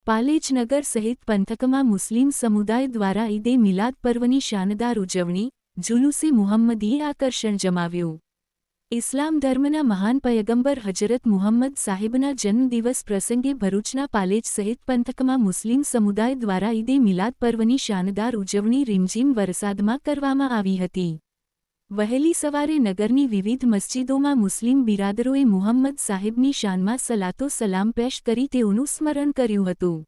પાલેજ નગર સહિત પંથકમાં મુસ્લિમ સમુદાય દ્વારા ઈદે મિલાદ પર્વની શાનદાર ઉજવણી, જુલુસે મુહમ્મદીએ આકર્ષણ જમાવ્યું. ઇસ્લામ ધર્મના મહાન પયગંબર હજરત મુહમ્મદ સાહેબના જન્મદિવસ પ્રસંગે ભરૂચના પાલેજ સહિત પંથકમાં મુસ્લિમ સમુદાય દ્વારા ઈદે મિલાદ પર્વની શાનદાર ઉજવણી રીમઝીમ વરસાદમાં કરવામાં આવી હતી. વહેલી સવારે નગરની વિવિધ મસ્જિદોમાં મુસ્લિમ બિરાદરોએ મુહમ્મદ સાહેબની શાનમાં સલાતો સલામ પેશ કરી તેઓનું સ્મરણ કર્યું હતું.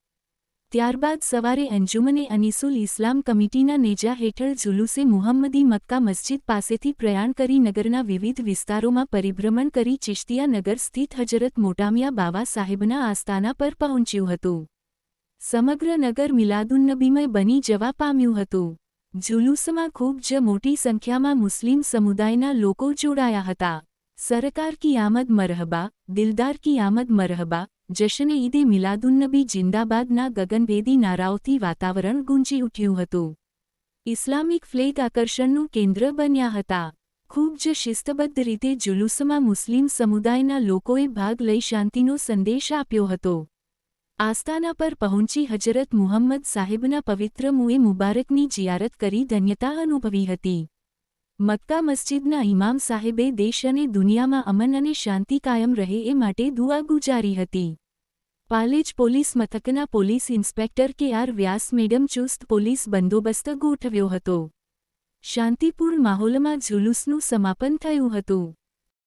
ત્યારબાદ સવારે અંજુમને અનીસુલ ઇસ્લામ કમિટીના નેજા હેઠળ જુલુસે મુહમ્મદી મક્કા મસ્જિદ પાસેથી પ્રયાણ કરી નગરના વિવિધ વિસ્તારોમાં પરિભ્રમણ કરી ચિશ્તિયા નગર સ્થિત હજરત મોટામિયા બાવા સાહેબના આસ્થાના પર પહોંચ્યું હતું. સમગ્ર નગર મિલાદુન્નબીમય બની જવા પામ્યું હતું. જુલુસમાં ખૂબ જ મોટી સંખ્યામાં મુસ્લિમ સમુદાયના લોકો જોડાયા હતા. સરકાર કી આમદ મરહબા, દિલદાર કી આમદ મરહબા, જશ્ન ઈદે મિલાદુન્નબી જિંદાબાદના ગગનભેદી નારાઓથી વાતાવરણ ગુંજી ઉઠ્યું હતું. ઇસ્લામિક ફ્લેગ આકર્ષણનું કેન્દ્ર બન્યા હતા. ખૂબ જ શિસ્તબદ્ધ રીતે જુલુસમાં મુસ્લિમ સમુદાયના લોકોએ ભાગ લઈ શાંતિનો સંદેશ આપ્યો હતો. આસ્થાના પર પહોંચી હજરત મુહમ્મદ સાહેબના પવિત્ર મુએ મુબારકની જિયારત કરી ધન્યતા અનુભવી હતી. મક્કા મસ્જિદના ઇમામ સાહેબે દેશ અને દુનિયામાં અમન અને શાંતિ કાયમ રહે એ માટે દુઆ ગુજારી હતી. પાલેજ પોલીસ મથકના પોલીસ ઇન્સ્પેક્ટર કે.આર. વ્યાસ મેડમ ચુસ્ત પોલીસ બંદોબસ્ત ગોઠવ્યો હતો. શાંતિપૂર્ણ માહોલમાં જુલુસનું સમાપન થયું હતું.